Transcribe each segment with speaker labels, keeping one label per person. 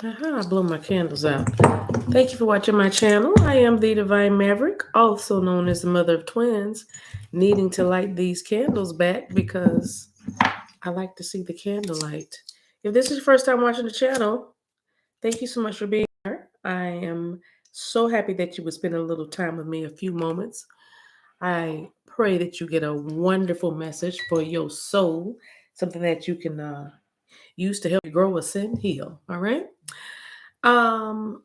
Speaker 1: Aha, I blow my candles out. Thank you for watching my channel. I am the Divine Maverick, also known as the mother of twins, needing to light these candles back because I like to see the candlelight. If this is your first time watching the channel, thank you so much for being here. I am so happy that you would spend a little time with me, a few moments. I pray that you get a wonderful message for your soul, something that you can use to help you grow, ascend, heal. All right. Um,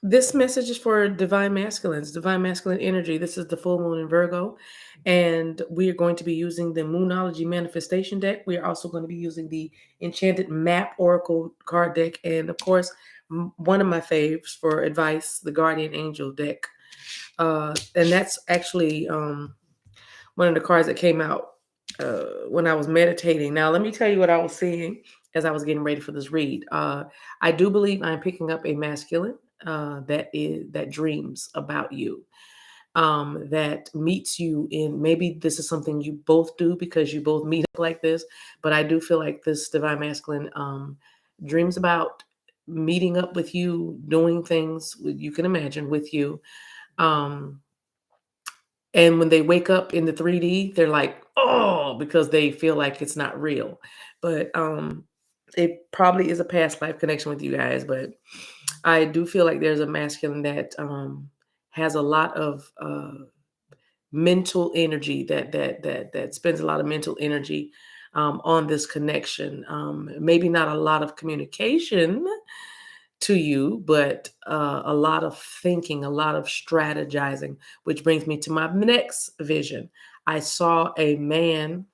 Speaker 1: this message is for divine masculines, divine masculine energy. This is the full moon in Virgo, and we are going to be using the Moonology manifestation deck. We are also going to be using the Enchanted Map Oracle card deck, and of course, one of my faves for advice, the Guardian Angel deck. And that's actually one of the cards that came out when I was meditating. Now, let me tell you what I was seeing as I was getting ready for this read. I do believe I'm picking up a masculine that dreams about you, that meets you in. Maybe this is something you both do because you both meet up like this. But I do feel like this divine masculine dreams about meeting up with you, doing things you can imagine with you. Um, and when they wake up in the 3D, they're like, oh, because they feel like it's not real. But it probably is a past life connection with you guys. But I do feel like there's a masculine that has a lot of mental energy that spends a lot of mental energy on this connection. Maybe not a lot of communication to you, but a lot of thinking, a lot of strategizing, which brings me to my next vision. I saw a man,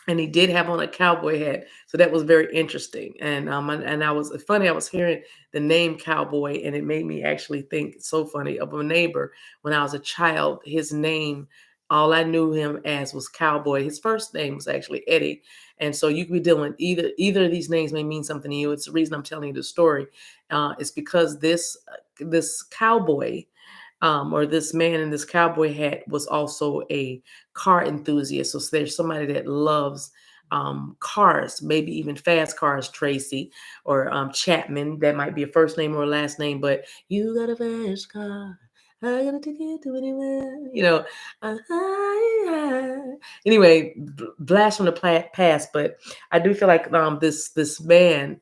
Speaker 1: and he did have on a cowboy hat, so that was very interesting. And I was funny. I was hearing the name cowboy, and it made me actually think. It's so funny, of a neighbor when I was a child. His name, all I knew him as was cowboy. His first name was actually Eddie, and so you could be dealing with either of these names may mean something to you. It's the reason I'm telling you the story. It's because this cowboy, or this man in this cowboy hat, was also a car enthusiast. So there's somebody that loves cars, maybe even fast cars, Tracy or Chapman. That might be a first name or a last name, but you got a fast car. I got a ticket to anywhere. Uh, anyway, blast from the past. But I do feel like this man.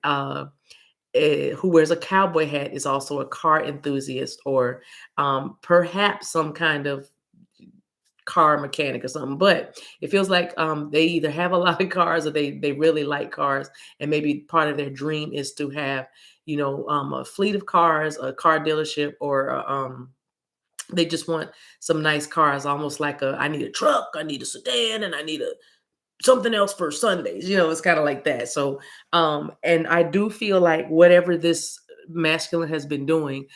Speaker 1: Who wears a cowboy hat is also a car enthusiast, or perhaps some kind of car mechanic or something. But it feels like they either have a lot of cars, or they really like cars, and maybe part of their dream is to have a fleet of cars, a car dealership, or they just want some nice cars, almost like I need a truck, I need a sedan, and I need a something else for Sundays. It's kind of like that. So, and I do feel like whatever this masculine has been doing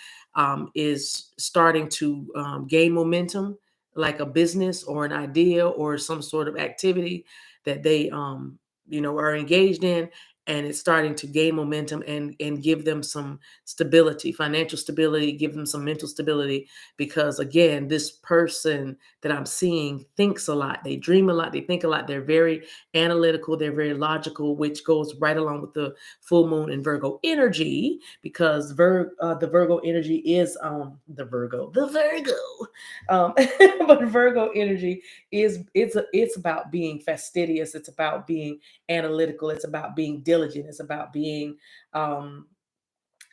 Speaker 1: is starting to gain momentum, like a business or an idea or some sort of activity that they, are engaged in. And it's starting to gain momentum and give them some stability, financial stability, give them some mental stability. Because again, this person that I'm seeing thinks a lot. They dream a lot. They think a lot. They're very analytical. They're very logical, which goes right along with the full moon in Virgo energy, because the Virgo energy is the Virgo. But Virgo energy it's about being fastidious. It's about being analytical. It's about being diligent. It's about being um,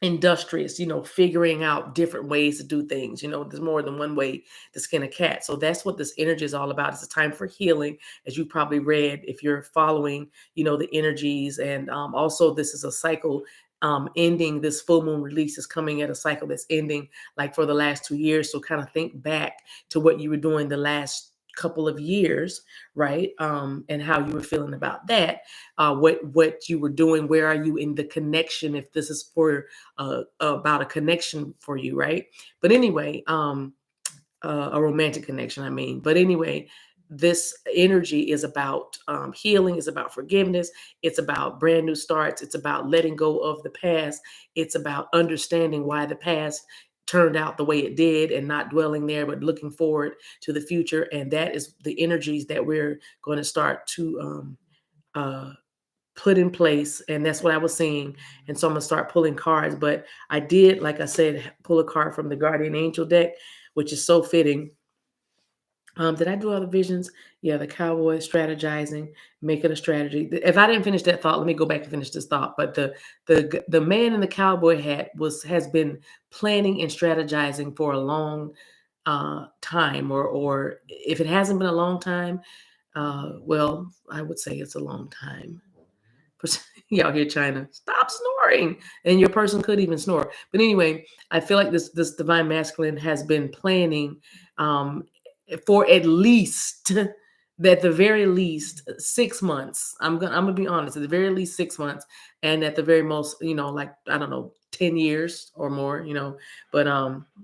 Speaker 1: industrious, figuring out different ways to do things. There's more than one way to skin a cat. So that's what this energy is all about. It's a time for healing, as you probably read if you're following, the energies. And also, this is a cycle ending. This full moon release is coming at a cycle that's ending like for the last 2 years. So kind of think back to what you were doing the last couple of years, right? And how you were feeling about that, what you were doing, where are you in the connection, if this is for about a connection for you, right? But anyway, a romantic connection, I mean. But anyway, this energy is about healing, is about forgiveness, it's about brand new starts, it's about letting go of the past, it's about understanding why the past turned out the way it did and not dwelling there, but looking forward to the future. And that is the energies that we're going to start to uh, put in place, and that's what I was seeing. And so I'm gonna start pulling cards. But I did, like I said, pull a card from the Guardian Angel deck, which is so fitting. Did I do other visions? Yeah, the cowboy strategizing, making a strategy. If I didn't finish that thought, let me go back and finish this thought. But the man in the cowboy hat has been planning and strategizing for a long time, or if it hasn't been a long time, well, I would say it's a long time. Y'all hear China? Stop snoring, and your person could even snore. But anyway, I feel like this divine masculine has been planning um, for at least, at the very least, 6 months. I'm gonna be honest. At the very least 6 months, and at the very most, like I don't know, 10 years or more. But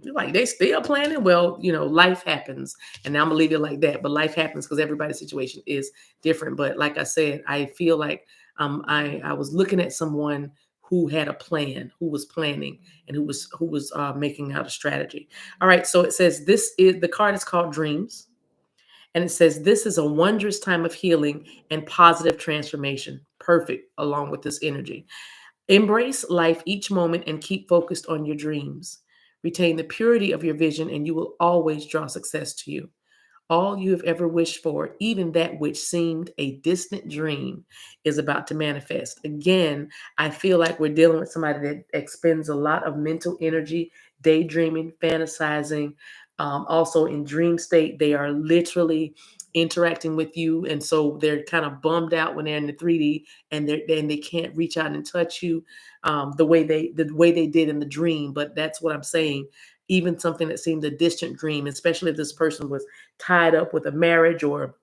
Speaker 1: like they still planning. Well, life happens, and I'm gonna leave it like that. But life happens because everybody's situation is different. But like I said, I feel like I was looking at someone who had a plan, who was planning, and who was making out a strategy. All right, so it says the card is called Dreams, and it says this is a wondrous time of healing and positive transformation. Perfect, along with this energy. Embrace life each moment and keep focused on your dreams. Retain the purity of your vision, and you will always draw success to you. All you have ever wished for, even that which seemed a distant dream, is about to manifest. Again, I feel like we're dealing with somebody that expends a lot of mental energy, daydreaming, fantasizing. Also, in dream state, they are literally interacting with you, and so they're kind of bummed out when they're in the 3D, and they can't reach out and touch you the way they did in the dream. But that's what I'm saying. Even something that seemed a distant dream, especially if this person was tied up with a marriage, or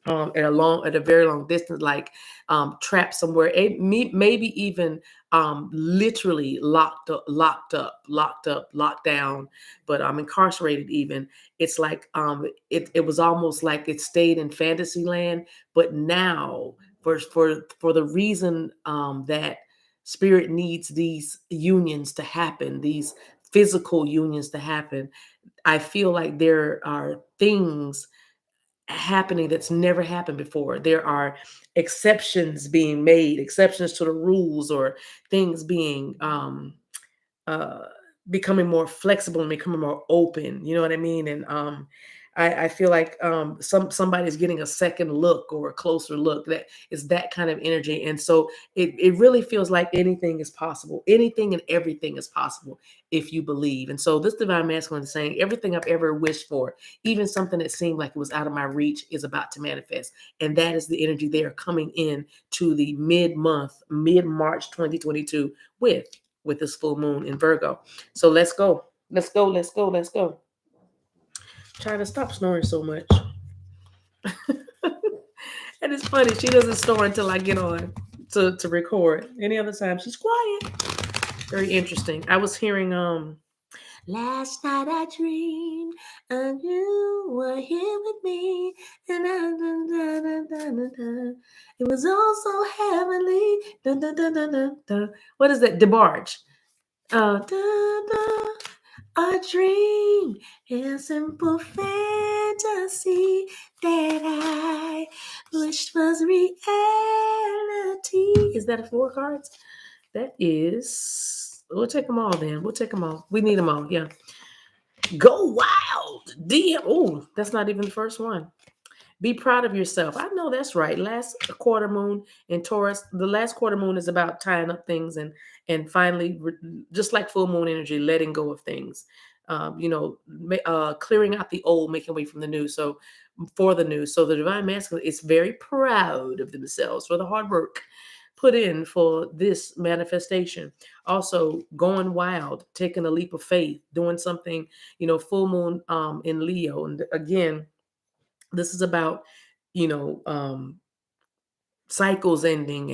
Speaker 1: at a very long distance, like trapped somewhere, maybe even literally locked down, but incarcerated even. It's like it was almost like it stayed in fantasy land, but now for the reason that spirit needs these unions to happen, these physical unions to happen. I feel like there are things happening that's never happened before. There are exceptions being made, exceptions to the rules, or things being uh, becoming more flexible and becoming more open. You know what I mean? And I feel like somebody's getting a second look or a closer look. That is that kind of energy. And so it really feels like anything is possible. Anything and everything is possible if you believe. And so this divine masculine is saying everything I've ever wished for, even something that seemed like it was out of my reach, is about to manifest. And that is the energy they are coming in to the mid-March 2022 with this full moon in Virgo. So let's go. Let's go. Let's go. Let's go. Trying to stop snoring so much. And it's funny, she doesn't snore until I get on to record. Any other time, she's quiet. Very interesting. I was hearing last night I dreamed and you were here with me, and it was all so heavenly. Dun, dun, dun, dun, dun, dun. What is that? DeBarge. Dun, dun. A dream is simple fantasy that I wished was reality. Is that a 4 cards? That is. We'll take them all then. We'll take them all. We need them all. Yeah. Go wild. DM. Oh, that's not even the first one. Be proud of yourself. I know that's right. Last quarter moon in Taurus, the last quarter moon is about tying up things and finally, just like full moon energy, letting go of things. Clearing out the old, making way from the new. So for the new, so the divine masculine is very proud of themselves for the hard work put in for this manifestation. Also, going wild, taking a leap of faith, doing something. Full moon in Leo, and again, this is about you know cycles ending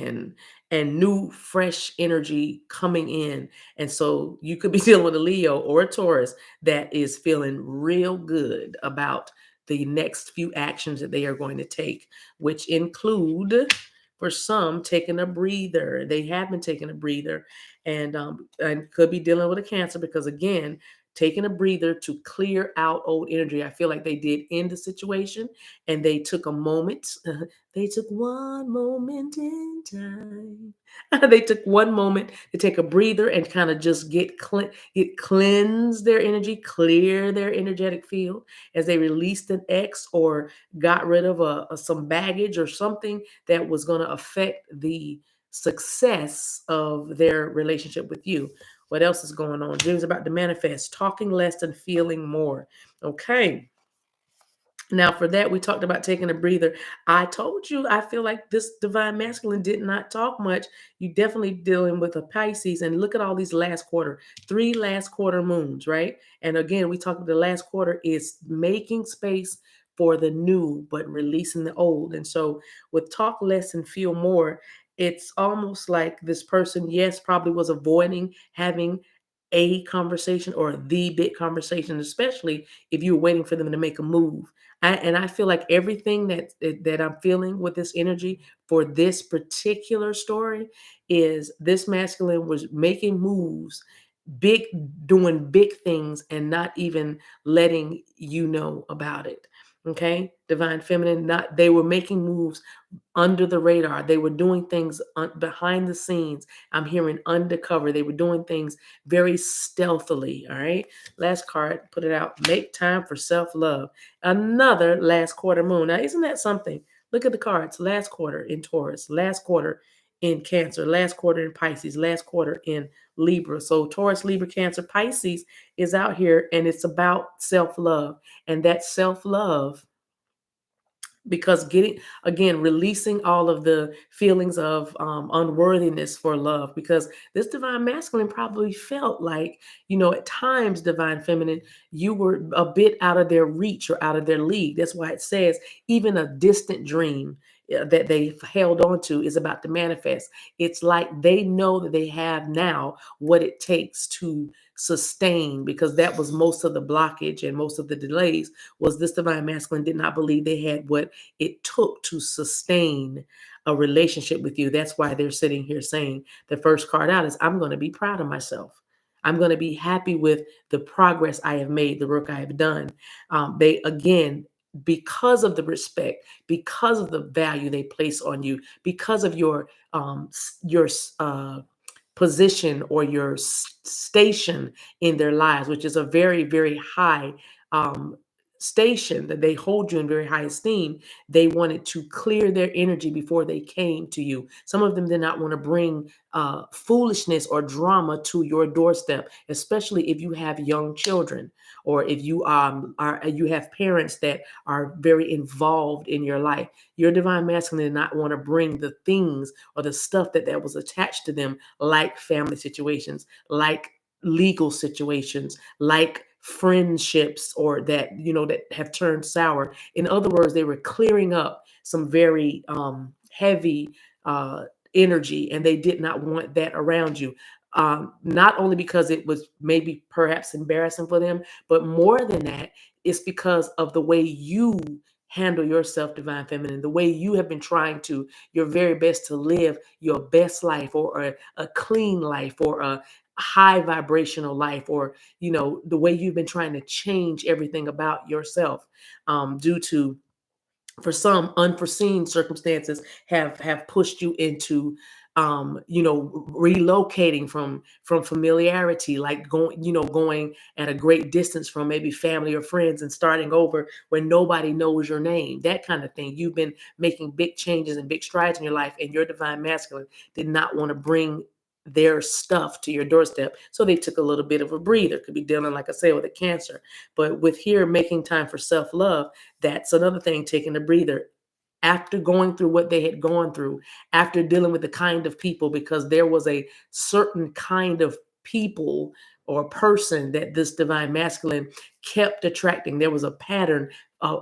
Speaker 1: and new fresh energy coming in. And so you could be dealing with a Leo or a Taurus that is feeling real good about the next few actions that they are going to take, which include, for some, taking a breather. They have been taking a breather, and could be dealing with a Cancer, because again, taking a breather to clear out old energy. I feel like they did in the situation, and they took a moment. They took one moment in time. They took one moment to take a breather and kind of just get cleanse their energy, clear their energetic field as they released an ex or got rid of some baggage or something that was going to affect the success of their relationship with you. What else is going on? Dreams about to manifest, talking less and feeling more. Okay. Now, for that, we talked about taking a breather. I told you, I feel like this divine masculine did not talk much. You definitely dealing with a Pisces, and look at all these last quarter, 3 last quarter moons, right? And again, we talked about the last quarter is making space for the new, but releasing the old. And so, with talk less and feel more, it's almost like this person, yes, probably was avoiding having a conversation or the big conversation, especially if you were waiting for them to make a move. And I feel like everything that I'm feeling with this energy for this particular story is this masculine was making moves, big, doing big things, and not even letting you know about it. Okay, divine feminine, not they were making moves under the radar. They were doing things behind the scenes. I'm hearing undercover. They were doing things very stealthily. All right. Last card, put it out. Make time for self love. Another last quarter moon. Now, isn't that something? Look at the cards. Last quarter in Taurus, last quarter in Cancer, last quarter in Pisces, last quarter in Libra. So, Taurus, Libra, Cancer, Pisces is out here, and it's about self love. And that self love, because getting again releasing all of the feelings of unworthiness for love, because this divine masculine probably felt like, at times, divine feminine, you were a bit out of their reach or out of their league. That's why it says even a distant dream that they held on to is about to manifest. It's like they know that they have now what it takes to sustain, because that was most of the blockage and most of the delays. Was this divine masculine did not believe they had what it took to sustain a relationship with you. That's why they're sitting here saying the first card out is, I'm going to be proud of myself. I'm going to be happy with the progress I have made, the work I have done. They, again, because of the respect, because of the value they place on you, because of your position or your station in their lives, which is a very, very high um, station, that they hold you in very high esteem. They wanted to clear their energy before they came to you. Some of them did not want to bring foolishness or drama to your doorstep, especially if you have young children, or if you have parents that are very involved in your life. Your divine masculine did not want to bring the things or the stuff that was attached to them, like family situations, like legal situations, like friendships, or that have turned sour. In other words, they were clearing up some very heavy energy, and they did not want that around you. Not only because it was maybe perhaps embarrassing for them, but more than that, it's because of the way you handle yourself, divine feminine, the way you have been trying to your very best to live your best life, or a clean life, or a high vibrational life, or the way you've been trying to change everything about yourself, due to, for some, unforeseen circumstances have pushed you into relocating from familiarity, like going at a great distance from maybe family or friends, and starting over where nobody knows your name, that kind of thing. You've been making big changes and big strides in your life, and your divine masculine did not want to bring their stuff to your doorstep, so they took a little bit of a breather. Could be dealing, like I said, with a Cancer. But with here making time for self-love, that's another thing, taking a breather after going through what they had gone through, after dealing with the kind of people, because there was a certain kind of people or person that this divine masculine kept attracting. There was a pattern,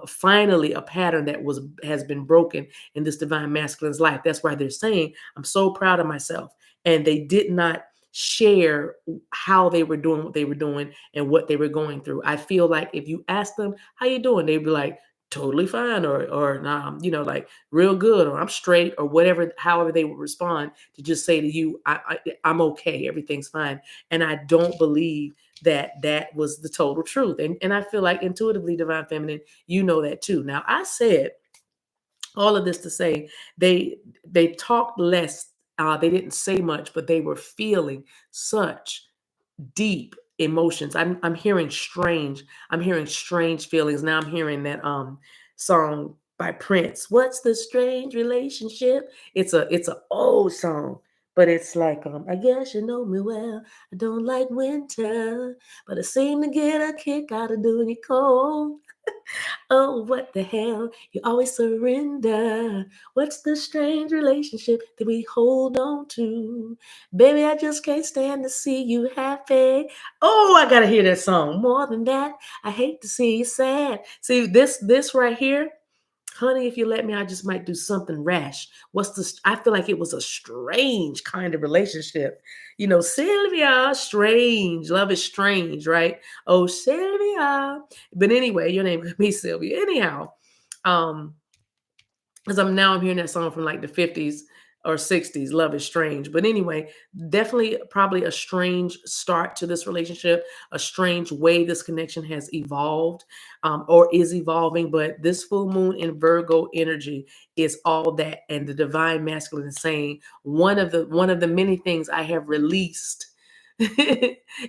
Speaker 1: finally a pattern that has been broken in this divine masculine's life. That's why they're saying, I'm so proud of myself. And they did not share how they were doing what they were doing and what they were going through. I feel like if you ask them, how you doing? They'd be like, totally fine, or nah, like real good, or I'm straight, or whatever, however they would respond, to just say to you, I'm okay, everything's fine. And I don't believe that was the total truth. And I feel like intuitively, Divine Feminine, you know that too. Now, I said all of this to say they talked less. They didn't say much, but they were feeling such deep emotions. I'm hearing strange. I'm hearing strange feelings. Now I'm hearing that song by Prince. What's the strange relationship? It's a old song, but it's like I guess you know me well. I don't like winter, but I seem to get a kick out of doing it cold. Oh, what the hell? You always surrender. What's the strange relationship that we hold on to? Baby, I just can't stand to see you happy. Oh, I gotta hear that song. More than that, I hate to see you sad. See, this right here, honey, if you let me, I just might do something rash. I feel like it was a strange kind of relationship. You know, Sylvia, strange. Love is strange, right? Oh, Sylvia. But anyway, your name could be Sylvia. Anyhow, um, because I'm hearing that song from like the 50s or 60s. Love is strange. But anyway, definitely probably a strange start to this relationship, a strange way this connection has evolved or is evolving. But this full moon in Virgo energy is all that. And the divine masculine is saying one of the many things I have released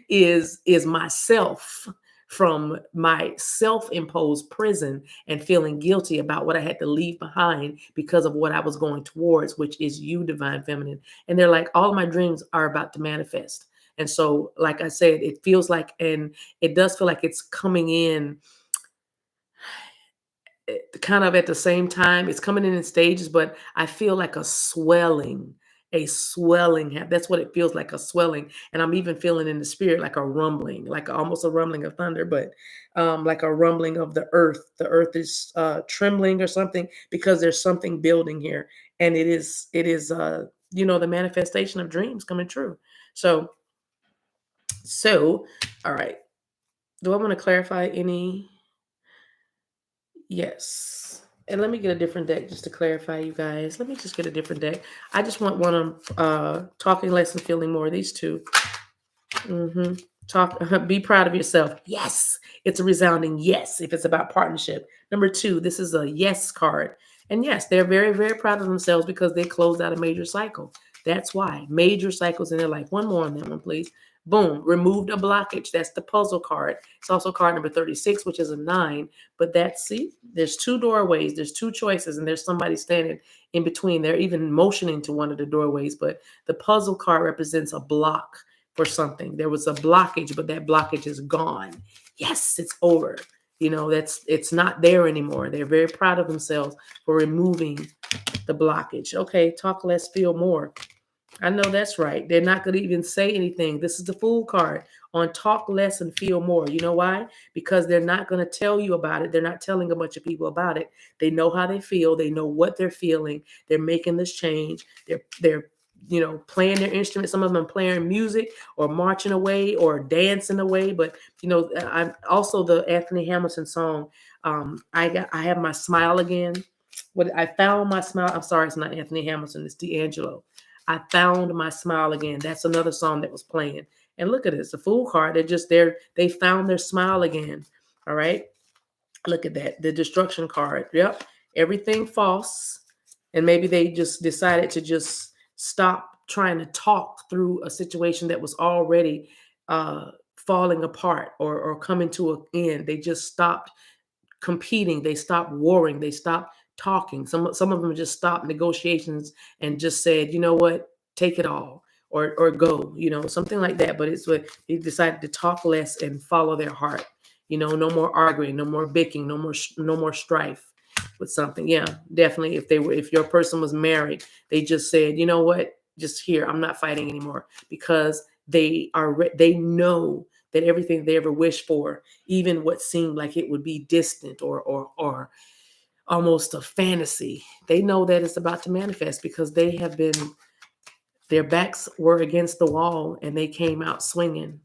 Speaker 1: is myself from my self-imposed prison and feeling guilty about what I had to leave behind because of what I was going towards, which is you, Divine Feminine. And they're like, all of my dreams are about to manifest. And so, like I said, it feels like, and it does feel like it's coming in kind of at the same time. It's coming in stages, but I feel like a swelling. That's what it feels like, a swelling. And I'm even feeling in the spirit like a rumbling, like almost a rumbling of thunder, but like a rumbling of the earth. The earth is trembling or something because there's something building here, and it is the manifestation of dreams coming true. So, all right. Do I want to clarify any? Yes. And let me get a different deck just to clarify, you guys. Let me just get a different deck. I just want one on talking less and feeling more. These two. hmm Talk. Be proud of yourself. Yes. It's a resounding yes if it's about partnership. Number two, this is a yes card. And yes, they're very, very proud of themselves because they closed out a major cycle. That's why. Major cycles in their life. One more on that one, please. Boom. Removed a blockage. That's the puzzle card. It's also card number 36, which is a 9. But see, there's two doorways, there's two choices, and there's somebody standing in between. They're even motioning to one of the doorways. But the puzzle card represents a block for something. There was a blockage, but that blockage is gone. Yes, it's over. It's not there anymore. They're very proud of themselves for removing the blockage. Okay, talk less, feel more. I know that's right. They're not going to even say anything. This is the Fool card on talk less and feel more. You know why? Because they're not going to tell you about it. They're not telling a bunch of people about it. They know how they feel. They know what they're feeling. They're making this change. They're playing their instruments. Some of them are playing music or marching away or dancing away. But I'm also the Anthony Hamilton song. I have my smile again. I found my smile. I'm sorry, it's not Anthony Hamilton. It's D'Angelo. I found my smile again. That's another song that was playing. And look at it. It's a Fool card. They found their smile again. All right. Look at that. The Destruction card. Yep. Everything false. And maybe they just decided to just stop trying to talk through a situation that was already falling apart or coming to an end. They just stopped competing. They stopped warring. They stopped talking. Some of them just stopped negotiations and just said, you know what, take it all or go, something like that. But it's what they decided to talk less and follow their heart. No more arguing, no more bickering, no more strife with something. Yeah, definitely. If your person was married, they just said, you know what, just here, I'm not fighting anymore because they know that everything they ever wished for, even what seemed like it would be distant or almost a fantasy, they know that it's about to manifest because their backs were against the wall and they came out swinging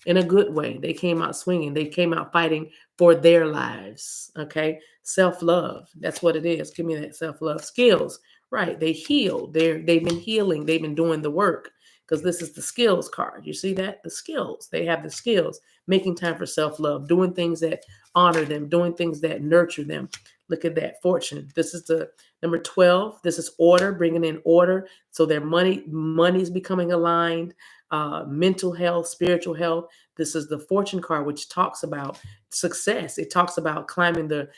Speaker 1: in a good way. They came out swinging. They came out fighting for their lives. Okay. Self-love. That's what it is. Give me that self-love skills. Right. They healed. They've been healing. They've been doing the work because this is the skills card. You see that? The skills. They have the skills, making time for self-love, doing things that honor them, doing things that nurture them. Look at that, fortune. This is the number 12. This is order, bringing in order. So their money's becoming aligned, mental health, spiritual health. This is the fortune card, which talks about success. It talks about climbing the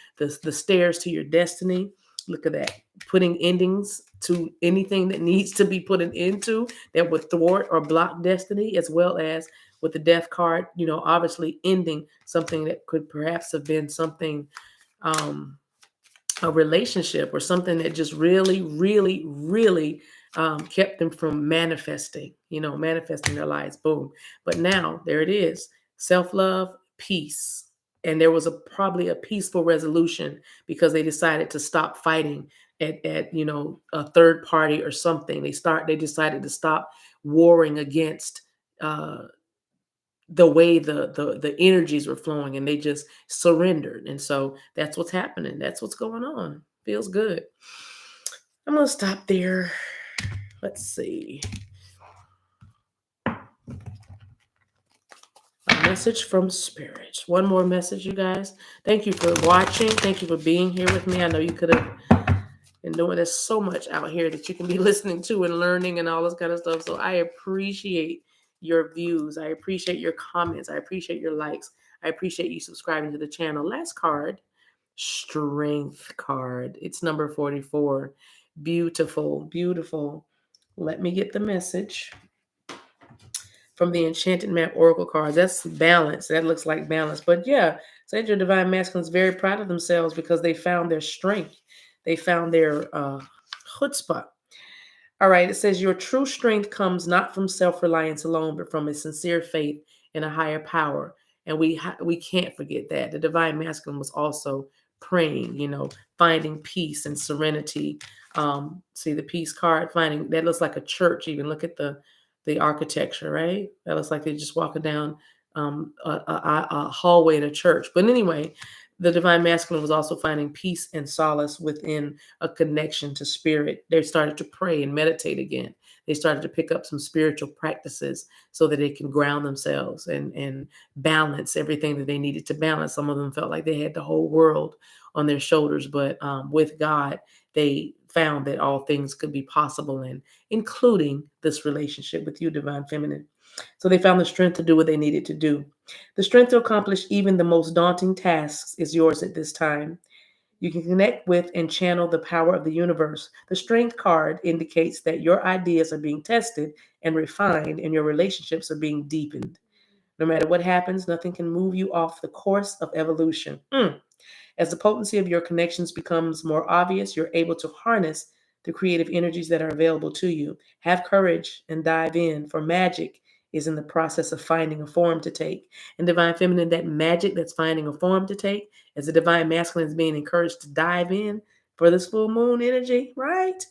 Speaker 1: stairs to your destiny. Look at that. Putting endings to anything that needs to be put an end to that would thwart or block destiny, as well as with the death card, obviously ending something that could perhaps have been something, a relationship or something that just really, really, really kept them from manifesting their lives. Boom. But now there it is. Self-love, peace. And there was probably a peaceful resolution because they decided to stop fighting at a third party or something. They decided to stop warring against the way the energies were flowing, and they just surrendered. And so that's what's happening. That's what's going on. Feels good. I'm going to stop there. Let's see. A message from Spirit. One more message, you guys. Thank you for watching. Thank you for being here with me. I know you could have been doing this so much out here that you can be listening to and learning and all this kind of stuff. So I appreciate your views. I appreciate your comments. I appreciate your likes. I appreciate you subscribing to the channel. Last card, Strength card. It's number 44. Beautiful, beautiful. Let me get the message from the Enchanted Map Oracle cards. That's balance. That looks like balance. But yeah, Said your Divine Masculine is very proud of themselves because they found their strength. They found their chutzpah. All right, it says your true strength comes not from self-reliance alone, but from a sincere faith in a higher power. And we can't forget that. The Divine Masculine was also praying, finding peace and serenity. See the peace card, finding that looks like a church. Even look at the architecture, right? That looks like they're just walking down a hallway in a church. But anyway, the Divine Masculine was also finding peace and solace within a connection to spirit. They started to pray and meditate again. They started to pick up some spiritual practices so that they can ground themselves and balance everything that they needed to balance. Some of them felt like they had the whole world on their shoulders, but with God, they found that all things could be possible, and including this relationship with you, Divine Feminine. So they found the strength to do what they needed to do. The strength to accomplish even the most daunting tasks is yours at this time. You can connect with and channel the power of the universe. The strength card indicates that your ideas are being tested and refined, and your relationships are being deepened. No matter what happens, nothing can move you off the course of evolution. As the potency of your connections becomes more obvious, you're able to harness the creative energies that are available to you. Have courage and dive in, for magic is in the process of finding a form to take. And Divine Feminine, that magic that's finding a form to take, as the Divine Masculine is being encouraged to dive in for this full moon energy, right?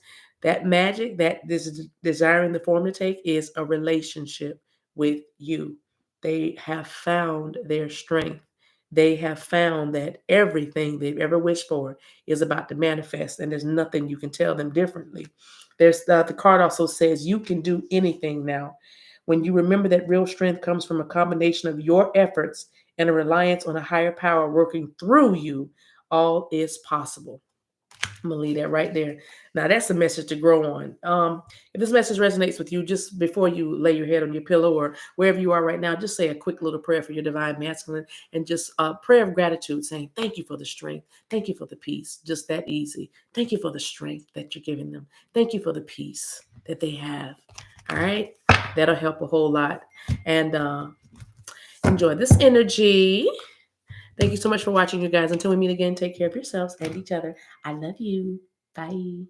Speaker 1: That magic that is desiring the form to take is a relationship with you. They have found their strength. They have found that everything they've ever wished for is about to manifest, and there's nothing you can tell them differently. There's the card also says you can do anything now. When you remember that real strength comes from a combination of your efforts and a reliance on a higher power working through you, all is possible. I'm going to leave that right there. Now, that's a message to grow on. If this message resonates with you, just before you lay your head on your pillow or wherever you are right now, just say a quick little prayer for your Divine Masculine, and just a prayer of gratitude, saying, thank you for the strength. Thank you for the peace. Just that easy. Thank you for the strength that you're giving them. Thank you for the peace that they have. All right? That'll help a whole lot. And enjoy this energy. Thank you so much for watching, you guys. Until we meet again, take care of yourselves and each other. I love you. Bye.